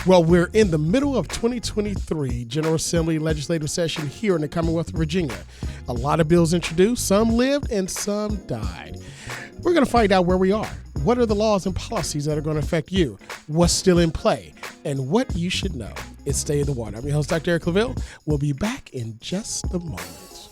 Well, we're in the middle of 2023 General Assembly legislative session here in the Commonwealth of Virginia. A lot of bills introduced, some lived and some died. We're going to find out where we are. What are the laws and policies that are going to affect you? What's still in play? And what you should know. It's Stay in the Water. I'm your host, Dr. Claville. We'll be back in just a moment.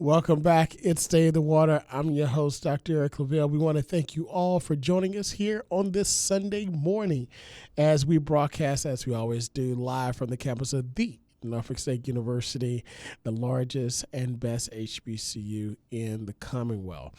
Welcome back. It's Stay in the Water. I'm your host, Dr. Claville. We want to thank you all for joining us here on this Sunday morning as we broadcast, as we always do, live from the campus of the Norfolk State University, the largest and best HBCU in the Commonwealth.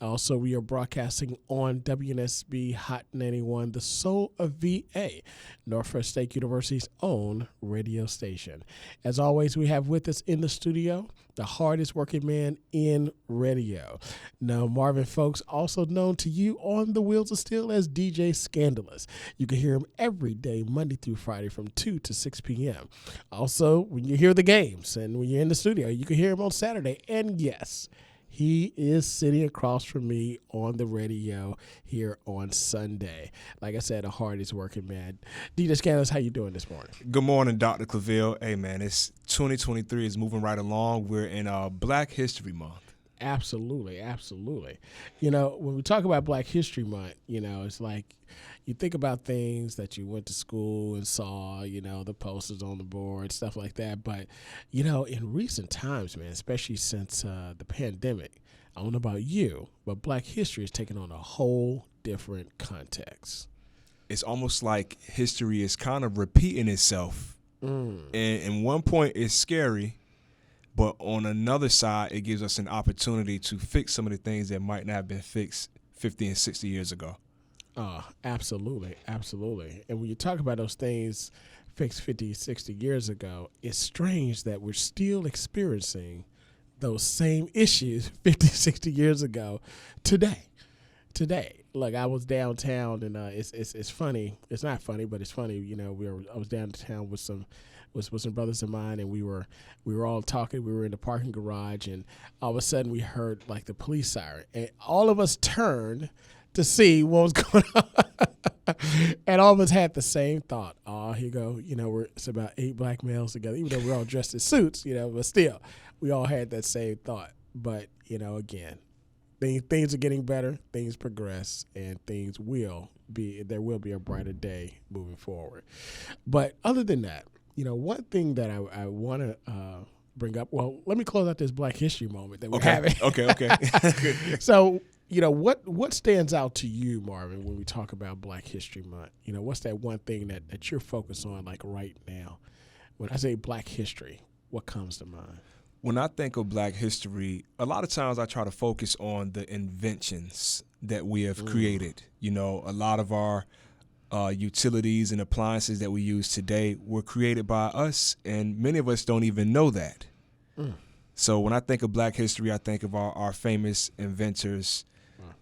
Also, we are broadcasting on WNSB Hot 91, the soul of VA, Norfolk State University's own radio station. As always, we have with us in the studio the hardest working man in radio. Now, Marvin Folks, also known to you on the Wheels of Steel as DJ Scandalous. You can hear him every day, Monday through Friday from 2 to 6 p.m. Also, when you hear the games and when you're in the studio, you can hear him on Saturday. And yes, he is sitting across from me on the radio here on Sunday. Like I said, the hardest working man. DJ Scandalous, how you doing this morning? Good morning, Dr. Claville. Hey, man, it's 2023 is moving right along. We're in Black History Month. Absolutely, absolutely. You know, when we talk about Black History Month, you know, it's like you think about things that you went to school and saw, you know, the posters on the board, stuff like that. But, you know, in recent times, man, especially since the pandemic, I don't know about you, but Black history has taken on a whole different context. It's almost like history is kind of repeating itself. And in one point, it's scary. But on another side, it gives us an opportunity to fix some of the things that might not have been fixed 50 and 60 years ago. Absolutely, absolutely. And when you talk about those things fixed 50, 60 years ago, it's strange that we're still experiencing those same issues 50, 60 years ago today. Like I was downtown and it's funny. It's not funny, but it's funny. You know, I was downtown with some brothers of mine, and we were all talking. We were in the parking garage, and all of a sudden we heard like the police siren, and all of us turned to see what was going on, and all of us had the same thought. Oh, here you go. You know, it's about 8 black males together, even though we're all dressed in suits. You know, but still, we all had that same thought. But you know, again, things are getting better. Things progress, and there will be a brighter day moving forward. But other than that, you know, one thing that I want to bring up, well, let me close out this Black History moment that we're having. Okay. So, you know, what stands out to you, Marvin, when we talk about Black History Month? You know, what's that one thing that you're focused on, like right now? When I say Black history, what comes to mind? When I think of Black history, a lot of times I try to focus on the inventions that we have created. You know, a lot of our utilities and appliances that we use today were created by us, and many of us don't even know that. So when I think of Black history, I think of our famous inventors,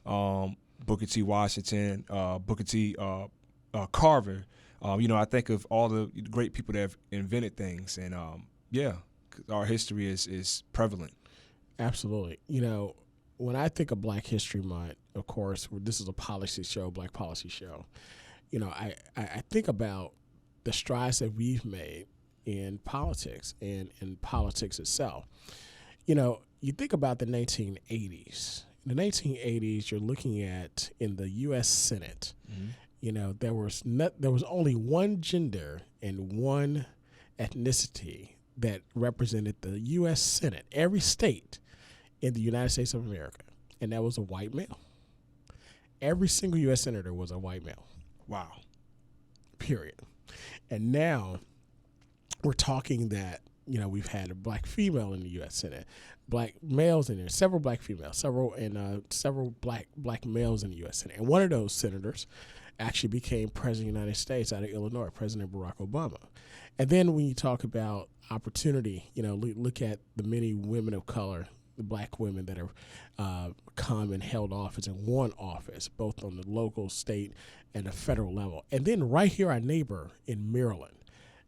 Booker T. Washington, Booker T. Carver. You know, I think of all the great people that have invented things, and our history is prevalent. Absolutely. You know, when I think of Black History Month, of course, this is a policy show, Black policy show. You know, I think about the strides that we've made in politics and in politics itself. You know, you think about the 1980s. In the 1980s, you're looking at in the U.S. Senate, you know, there was only one gender and one ethnicity that represented the U.S. Senate, every state in the United States of America, and that was a white male. Every single U.S. senator was a white male. Wow. Period. And now we're talking that we've had a black female in the U.S. Senate, black males in there, several black females, several black males in the U.S. Senate. And one of those senators actually became president of the United States out of Illinois, President Barack Obama. And then when you talk about opportunity, look at the many women of color, the black women that have come and held office and won office, both on the local, state, and the federal level. And then right here, our neighbor in Maryland,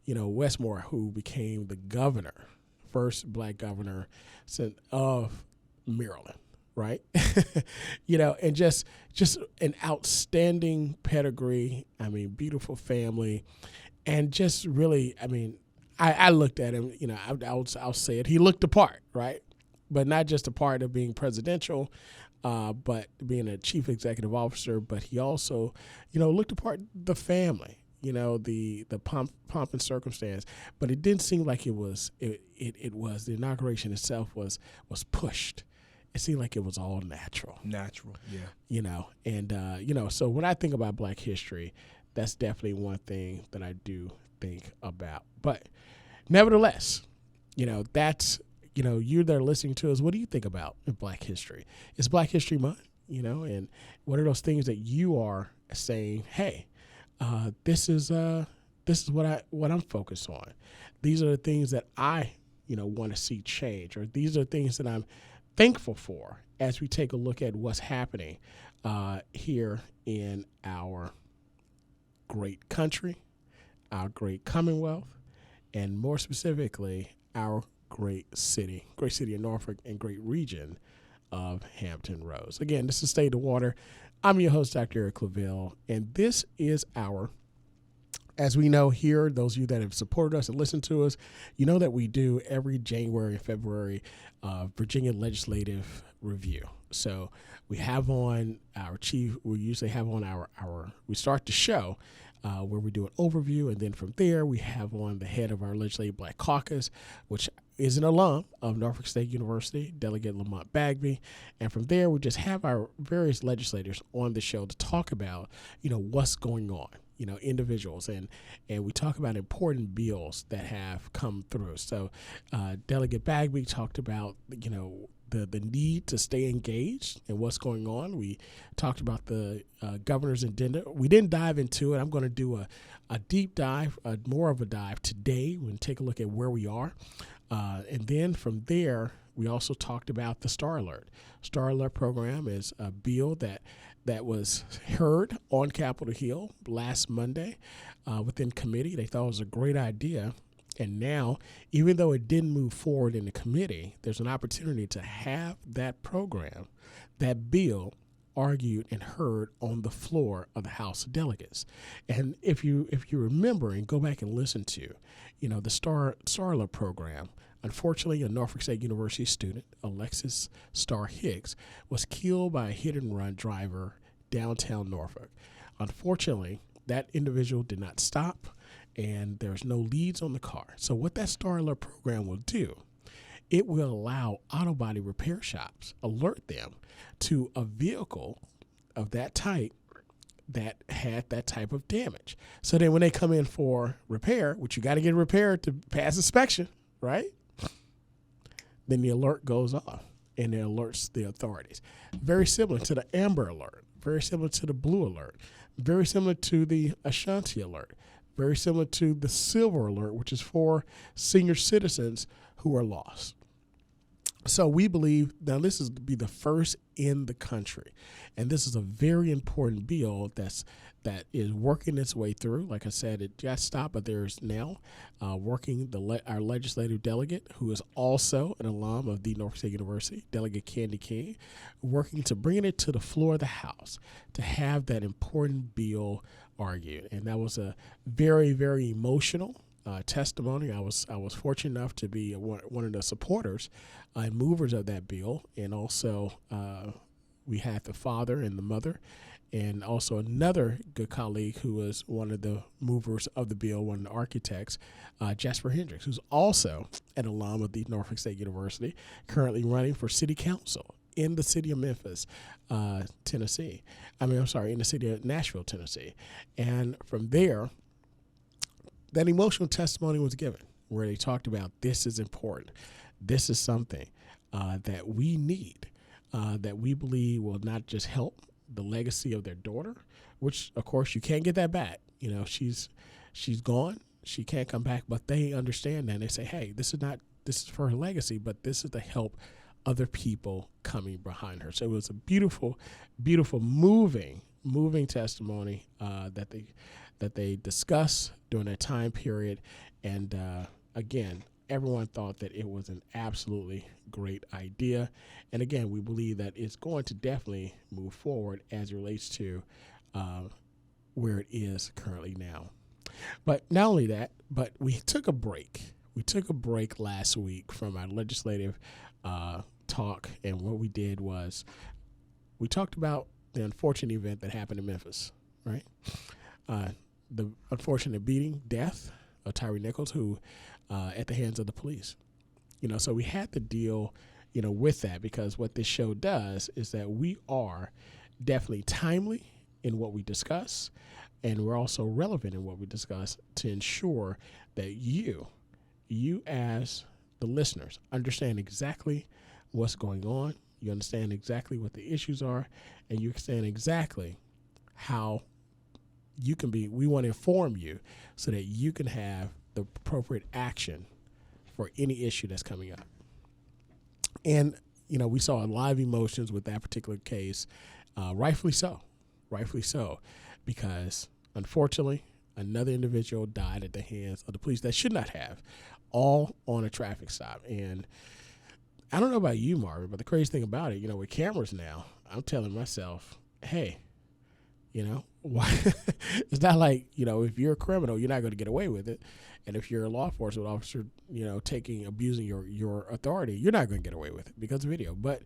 Westmore, who became the governor, first black governor of Maryland, right? And just an outstanding pedigree. I mean, beautiful family, and just really, I looked at him. I'll say it. He looked the part, right? But not just a part of being presidential, but being a chief executive officer. But he also, looked the part the family. The pomp and circumstance, but it didn't seem like it was the inauguration itself was pushed. It seemed like it was all natural, yeah. So when I think about Black history, that's definitely one thing that I do think about. But nevertheless, that's you that are listening to us. What do you think about Black history? It's Black History Month, and what are those things that you are saying? Hey. This is what I'm focused on. These are the things that I want to see change, or these are things that I'm thankful for as we take a look at what's happening here in our great country, our great Commonwealth, and more specifically our great city of Norfolk and great region of Hampton Roads. Again, this is State of Water. I'm your host, Dr. Eric Claville, and this is as we know here, those of you that have supported us and listened to us, that we do every January and February Virginia Legislative Review. So we have on we usually have on we start the show where we do an overview, and then from there we have on the head of our Legislative Black Caucus, which is an alum of Norfolk State University, Delegate Lamont Bagby. And from there, we just have our various legislators on the show to talk about, what's going on, individuals. And we talk about important bills that have come through. So Delegate Bagby talked about, the need to stay engaged and what's going on. We talked about the governor's agenda. We didn't dive into it. I'm going to do a deep dive, more of a dive today. We're going to take a look at where we are. And then from there, we also talked about the Star Alert. Star Alert program is a bill that was heard on Capitol Hill last Monday within committee. They thought it was a great idea. And now, even though it didn't move forward in the committee, there's an opportunity to have that program, that bill, argued and heard on the floor of the House of Delegates. And if you remember and go back and listen to, the Star Alert program, unfortunately, a Norfolk State University student, Alexis Starr Hicks, was killed by a hit-and-run driver downtown Norfolk. Unfortunately, that individual did not stop, and there's no leads on the car. So what that Star Alert program will do, it will allow auto body repair shops, alert them to a vehicle of that type that had that type of damage. So then when they come in for repair, which you got to get repaired to pass inspection, right? Then the alert goes off and it alerts the authorities. Very similar to the Amber Alert, very similar to the Blue Alert, very similar to the Ashanti Alert, very similar to the Silver Alert, which is for senior citizens who are lost. So we believe now this is to be the first in the country, and this is a very important bill that is working its way through. Like I said, it just stopped, but there's now working our legislative delegate, who is also an alum of the Norfolk State University, Delegate Candy King, working to bring it to the floor of the House to have that important bill argued. And that was a very, very emotional testimony. I was fortunate enough to be one of the supporters and movers of that bill, and also we had the father and the mother, and also another good colleague who was one of the movers of the bill, one of the architects, Jasper Hendricks, who's also an alum of the Norfolk State University, currently running for city council in the city of Memphis, Tennessee. In the city of Nashville, Tennessee. And from there, that emotional testimony was given. where they talked about this is important. This is something that we need, that we believe will not just help the legacy of their daughter, which of course you can't get that back. You know, she's gone. She can't come back, but they understand that. And they say, hey, this is for her legacy, but this is to help other people coming behind her. So it was a beautiful, beautiful, moving testimony that they discussed during that time period. And again, everyone thought that it was an absolutely great idea. And again, we believe that it's going to definitely move forward as it relates to where it is currently now. But not only that, but we took a break. We took a break last week from our legislative talk, and what we did was we talked about the unfortunate event that happened in Memphis, right? The unfortunate death of Tyree Nichols, who at the hands of the police. You know, so we had to deal, you know, with that, because what this show does is that we are definitely timely in what we discuss, and we're also relevant in what we discuss to ensure that you as the listeners understand exactly what's going on. You understand exactly what the issues are, and you understand exactly how you can be. We want to inform you so that you can have the appropriate action for any issue that's coming up. And, you know, we saw a lot of emotions with that particular case, rightfully so, because unfortunately, another individual died at the hands of the police that should not have, all on a traffic stop. And I don't know about you, Marvin, but the crazy thing about it, you know, with cameras now, I'm telling myself, hey, you know, why? It's not like, you know, if you're a criminal, you're not going to get away with it. And if you're a law enforcement officer, you know, abusing your authority, you're not going to get away with it because of video. But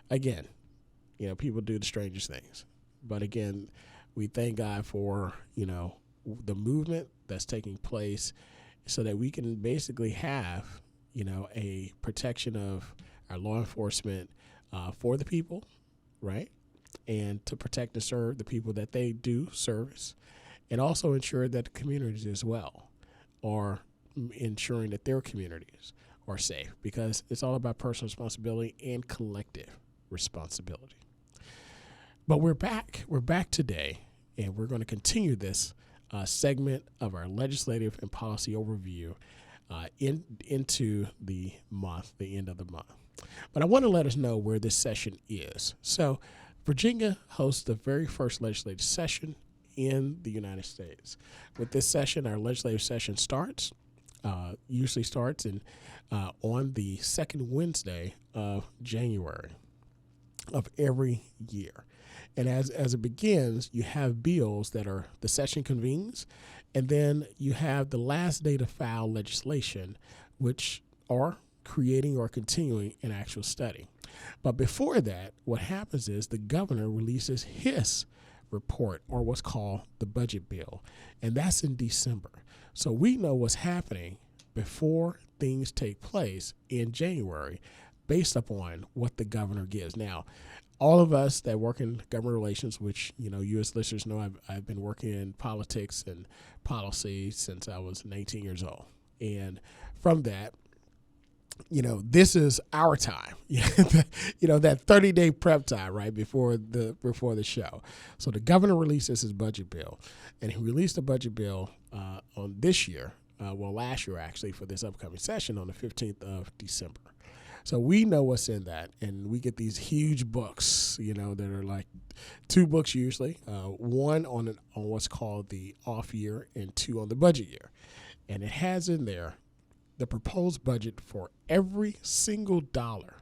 again, you know, people do the strangest things. But again, we thank God for, you know, the movement that's taking place so that we can basically have, you know, a protection of our law enforcement for the people, right? And to protect and serve the people that they do service, and also ensure that the communities as well are ensuring that their communities are safe, because it's all about personal responsibility and collective responsibility. But we're back today, and we're going to continue this segment of our legislative and policy overview into the month, the end of the month. But I want to let us know where this session is. So Virginia hosts the very first legislative session in the United States. With this session, our legislative session usually starts on the second Wednesday of January of every year. And as it begins, you have bills that are, the session convenes, and then you have the last day to file legislation, which are creating or continuing an actual study. But before that, what happens is the governor releases his report, or what's called the budget bill, and that's in December. So we know what's happening before things take place in January based upon what the governor gives. Now, all of us that work in government relations, which, you know, you as listeners know, I've been working in politics and policy since I was 19 years old. And from that, you know, this is our time, you know, that 30-day prep time, right, before the show. So the governor releases his budget bill, and he released the budget bill on this year, last year actually, for this upcoming session on the 15th of December. So we know what's in that, and we get these huge books, you know, that are like 2 books usually, one on what's called the off year and 2 on the budget year. And it has in there the proposed budget for every single dollar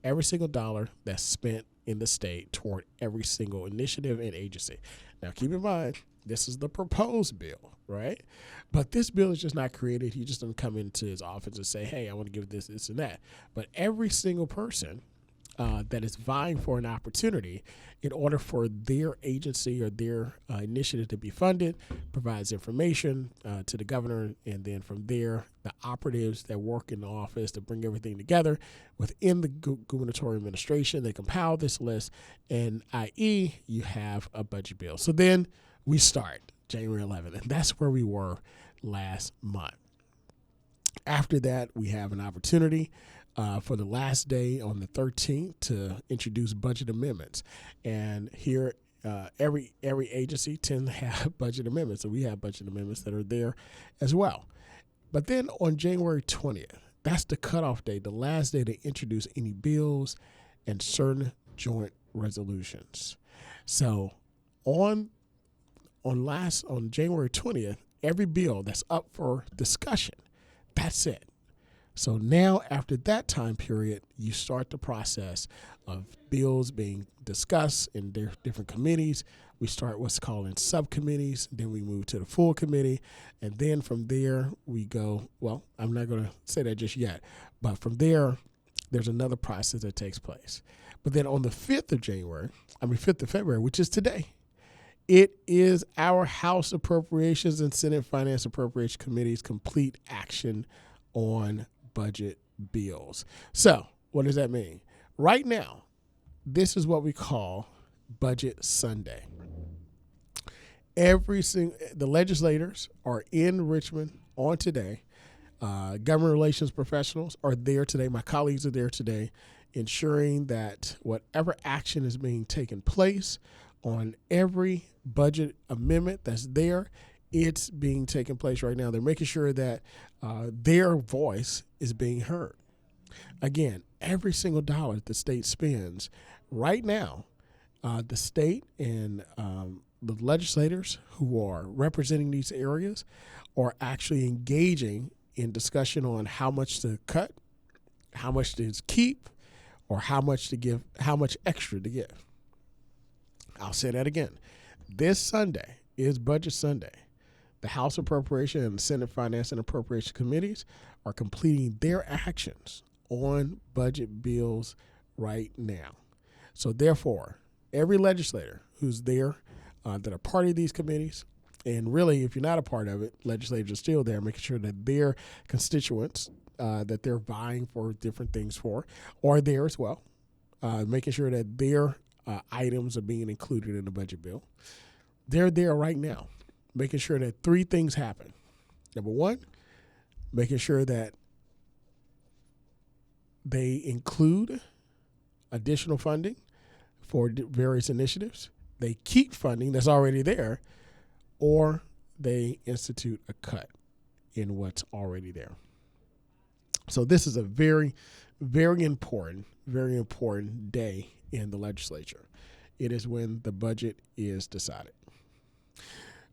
that's spent in the state toward every single initiative and agency. Now, keep in mind, this is the proposed bill, right? But this bill is just not created. He just doesn't come into his office and say, hey, I want to give this, and that. But every single person that is vying for an opportunity in order for their agency or their initiative to be funded provides information to the governor, and then from there, the operatives that work in the office to bring everything together within the gubernatorial administration, they compile this list, and i.e., you have a budget bill. So then we start January 11th, and that's where we were last month. After that, we have an opportunity for the last day on the 13th to introduce budget amendments. And here, every agency tends to have budget amendments, so we have budget amendments that are there as well. But then on January 20th, that's the cutoff date, the last day to introduce any bills and certain joint resolutions. So on January 20th, every bill that's up for discussion, that's it. So now after that time period, you start the process of bills being discussed in different committees. We start what's called in subcommittees, then we move to the full committee, and then from there we go, well, I'm not going to say that just yet, but from there, there's another process that takes place. But then on the 5th of February, which is today, it is our House Appropriations and Senate Finance Appropriation Committee's complete action on budget bills. So what does that mean? Right now, this is what we call Budget Sunday. The legislators are in Richmond on today. Government relations professionals are there today. My colleagues are there today, ensuring that whatever action is being taken place on every budget amendment that's there, it's being taken place right now. They're making sure that their voice is being heard. Again, every single dollar the state spends right now, the state and the legislators who are representing these areas are actually engaging in discussion on how much to cut, how much to keep, or how much to give, how much extra to give. I'll say that again. This Sunday is Budget Sunday. The House Appropriation and the Senate Finance and Appropriation Committees are completing their actions on budget bills right now. So therefore, every legislator who's there that are part of these committees, and really if you're not a part of it, legislators are still there making sure that their constituents that they're vying for different things for are there as well, making sure that their items are being included in the budget bill. They're there right now, making sure that three things happen. Number one, making sure that they include additional funding for various initiatives. They keep funding that's already there, or they institute a cut in what's already there. So this is a very, very important day in the legislature. It is when the budget is decided.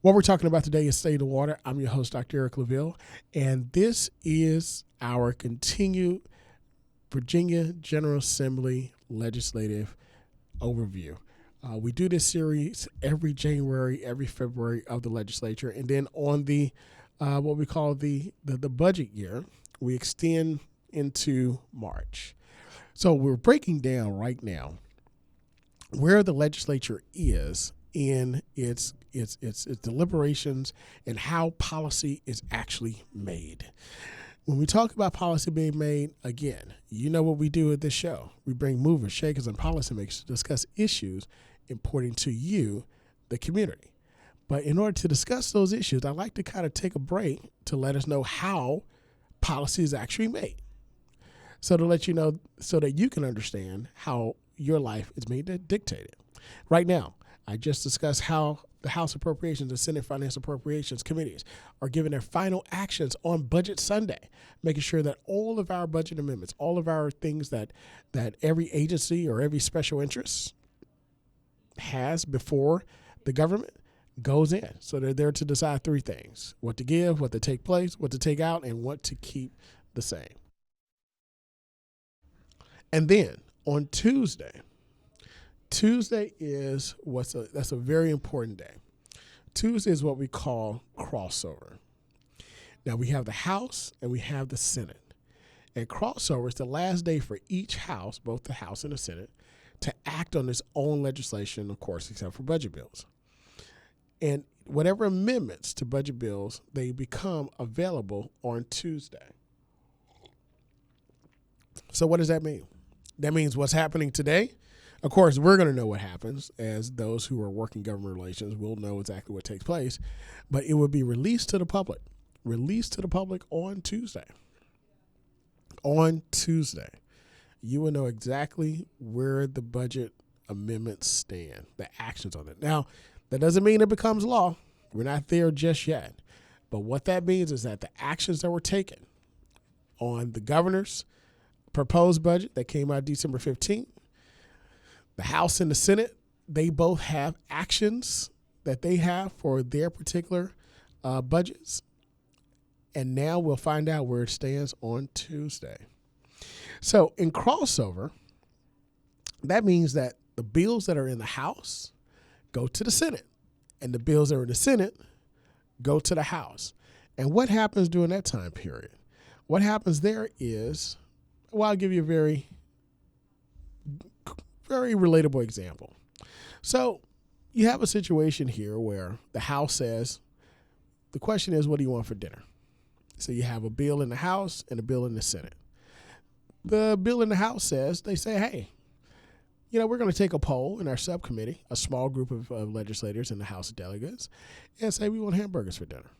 What we're talking about today is State of the Water. I'm your host, Dr. Eric Claville, and this is our continued Virginia General Assembly legislative overview. We do this series every January, every February of the legislature, and then on the what we call the budget year, we extend into March. So we're breaking down right now where the legislature is in its deliberations and how policy is actually made. When we talk about policy being made, again, you know what we do at this show. We bring movers, shakers, and policymakers to discuss issues important to you, the community. But in order to discuss those issues, I'd like to kind of take a break to let us know how policy is actually made. So to let you know, so that you can understand how your life is being dictated. Right now, I just discussed how the House Appropriations and Senate Finance Appropriations Committees are giving their final actions on Budget Sunday, making sure that all of our budget amendments, all of our things that every agency or every special interest has before the government goes in. So they're there to decide three things: what to give, what to take place, what to take out, and what to keep the same. And then on Tuesday is that's a very important day. Tuesday is what we call crossover. Now we have the House and we have the Senate. And crossover is the last day for each house, both the House and the Senate, to act on its own legislation, of course, except for budget bills. And whatever amendments to budget bills, they become available on Tuesday. So what does that mean? That means what's happening today. Of course, we're going to know what happens, as those who are working government relations will know exactly what takes place, but it will be released to the public on Tuesday. on Tuesday, you will know exactly where the budget amendments stand, the actions on it. Now, that doesn't mean it becomes law. We're not there just yet. But what that means is that the actions that were taken on the governor's proposed budget that came out December 15th, the House and the Senate, they both have actions that they have for their particular budgets. And now we'll find out where it stands on Tuesday. So in crossover, that means that the bills that are in the House go to the Senate, and the bills that are in the Senate go to the House. And what happens during that time period? What happens there is, well, I'll give you a very, very relatable example. So you have a situation here where the House says, the question is, what do you want for dinner? So you have a bill in the House and a bill in the Senate. The bill in the House says, they say, hey, we're going to take a poll in our subcommittee, a small group of legislators in the House of Delegates, and say we want hamburgers for dinner.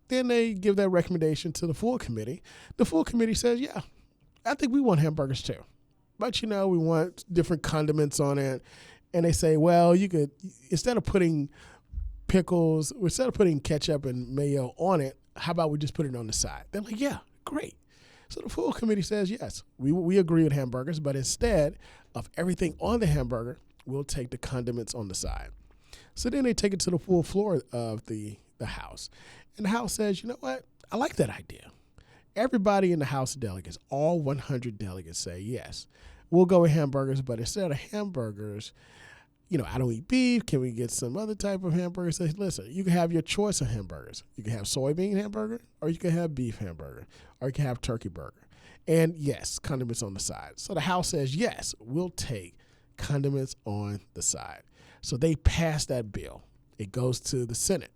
Then they give that recommendation to the full committee. The full committee says, yeah, I think we want hamburgers too. But, we want different condiments on it. And they say, well, you could, instead of putting ketchup and mayo on it, how about we just put it on the side? They're like, yeah, great. So the full committee says, yes, we agree with hamburgers, but instead of everything on the hamburger, we'll take the condiments on the side. So then they take it to the full floor of the House. And the House says, you know what? I like that idea. Everybody in the House of Delegates, all 100 delegates say, yes, we'll go with hamburgers, but instead of hamburgers, I don't eat beef. Can we get some other type of hamburger? Say, listen, you can have your choice of hamburgers. You can have soybean hamburger, or you can have beef hamburger, or you can have turkey burger. And yes, condiments on the side. So the House says, yes, we'll take condiments on the side. So they pass that bill. It goes to the Senate.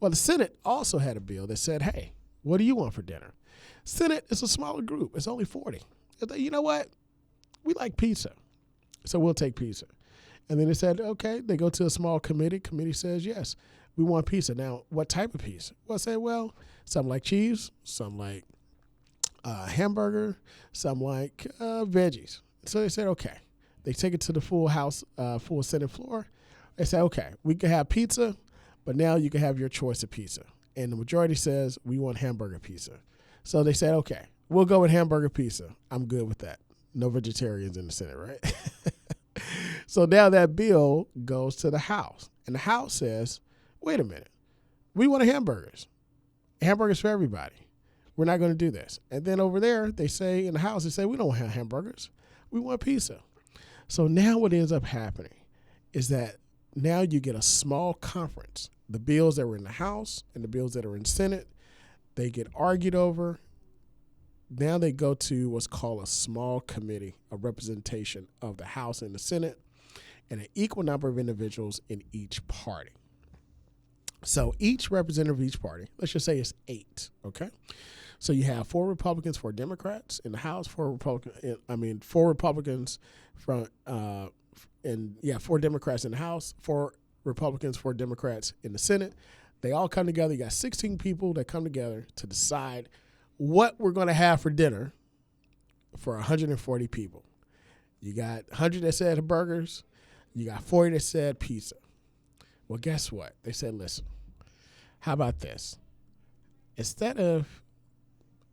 Well, the Senate also had a bill that said, hey, what do you want for dinner? Senate is a smaller group. It's only 40. You know what? We like pizza. So we'll take pizza. And then they said, okay, they go to a small committee. Committee says, yes, we want pizza. Now, what type of pizza? Well, I said, well, some like cheese, some like hamburger, some like veggies. So they said, okay. They take it to the full House, full Senate floor. They say, okay, we can have pizza, but now you can have your choice of pizza. And the majority says, we want hamburger pizza. So they said, okay, we'll go with hamburger pizza. I'm good with that. No vegetarians in the Senate, right? So now that bill goes to the House. And the House says, wait a minute. We want hamburgers. Hamburgers for everybody. We're not going to do this. And then over there, they say in the House, they say, we don't want hamburgers. We want pizza. So now what ends up happening is that now you get a small conference. The bills that were in the House and the bills that are in the Senate, they get argued over. Now they go to what's called a small committee, a representation of the House and the Senate, and an equal number of individuals in each party. So each representative of each party, let's just say it's 8, okay? So you have 4 Republicans, 4 Democrats in the House, 4 Republicans from, 4 Democrats in the House, 4 Republicans, 4 Democrats in the Senate. They all come together. You got 16 people that come together to decide what we're going to have for dinner for 140 people. You got 100 that said burgers. You got 40 that said pizza. Well, guess what? They said, listen, how about this? Instead of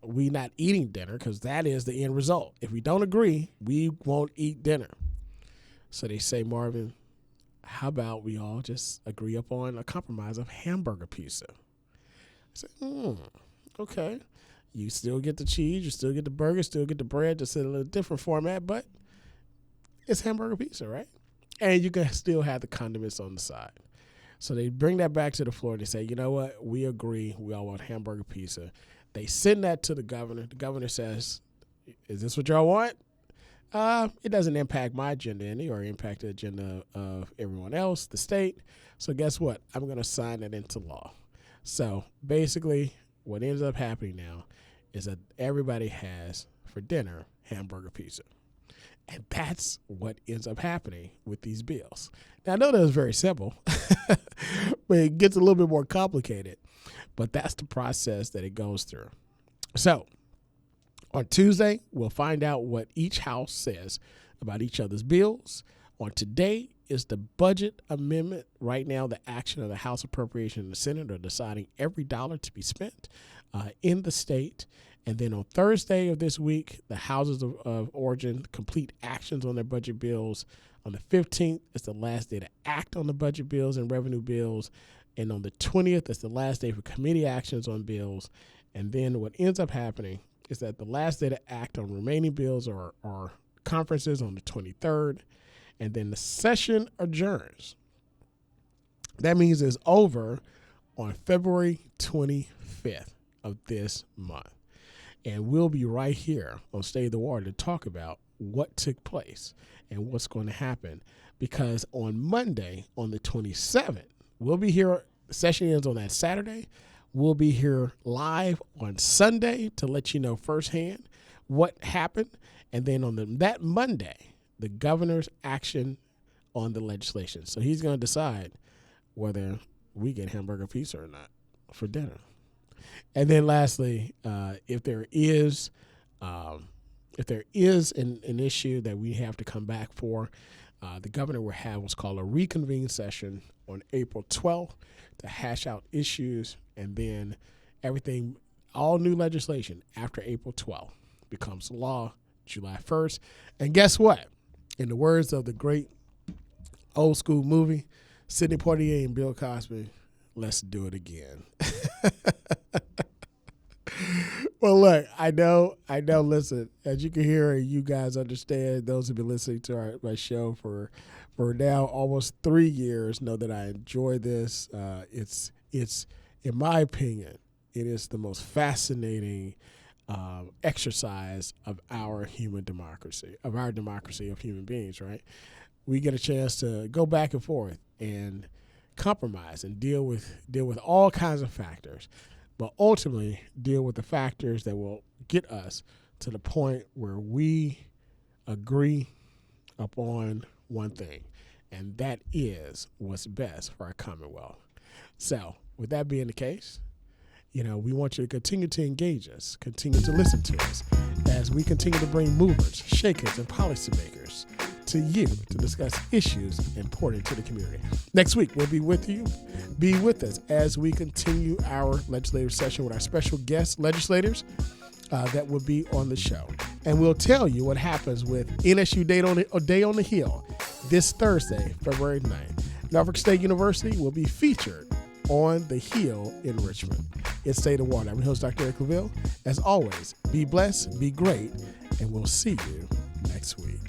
we not eating dinner, because that is the end result. If we don't agree, we won't eat dinner. So they say, Marvin, how about we all just agree upon a compromise of hamburger pizza? I said, okay. You still get the cheese, you still get the burger, still get the bread, just in a little different format, but it's hamburger pizza, right? And you can still have the condiments on the side. So they bring that back to the floor and they say, you know what? We agree. We all want hamburger pizza. They send that to the governor. The governor says, is this what y'all want? It doesn't impact my agenda any or impact the agenda of everyone else, the state. So guess what? I'm going to sign that into law. So basically what ends up happening now is that everybody has for dinner hamburger pizza. And that's what ends up happening with these bills. Now, I know that was very simple, but it gets a little bit more complicated. But that's the process that it goes through. So On Tuesday, we'll find out what each house says about each other's bills. On today is the budget amendment. Right now, the action of the House Appropriation and the Senate are deciding every dollar to be spent in the state. And then on Thursday of this week, the houses of origin complete actions on their budget bills. On the 15th, it's the last day to act on the budget bills and revenue bills. And on the 20th, it's the last day for committee actions on bills. And then what ends up happening is that the last day to act on remaining bills are conferences on the 23rd. And then the session adjourns. That means it's over on February 25th of this month. And we'll be right here on Stay the Water to talk about what took place and what's going to happen. Because on Monday, on the 27th, we'll be here. The session ends on that Saturday. We'll be here live on Sunday to let you know firsthand what happened. And then on that Monday, the governor's action on the legislation. So he's going to decide whether we get hamburger pizza or not for dinner. And then lastly, if there is an issue that we have to come back for, the governor will have what's called a reconvene session on April 12th to hash out issues, and then everything, all new legislation after April 12th becomes law July 1st. And guess what? In the words of the great old school movie, Sidney Poitier and Bill Cosby, let's do it again. Well, look, I know, listen, as you can hear and you guys understand, those who've been listening to my show for now almost 3 years know that I enjoy this. It's in my opinion, it is the most fascinating exercise of our human democracy, of human beings, right? We get a chance to go back and forth and compromise and deal with all kinds of factors, but ultimately deal with the factors that will get us to the point where we agree upon one thing, and that is what's best for our Commonwealth. So with that being the case, we want you to continue to engage us, continue to listen to us as we continue to bring movers, shakers, and policymakers to you to discuss issues important to the community. Next week, we'll be with you. Be with us as we continue our legislative session with our special guest legislators that will be on the show. And we'll tell you what happens with NSU Day on the Hill this Thursday, February 9th. Norfolk State University will be featured on the Hill in Richmond. It's Stay the Water. I'm your host, Dr. Eric Claville. As always, be blessed, be great, and we'll see you next week.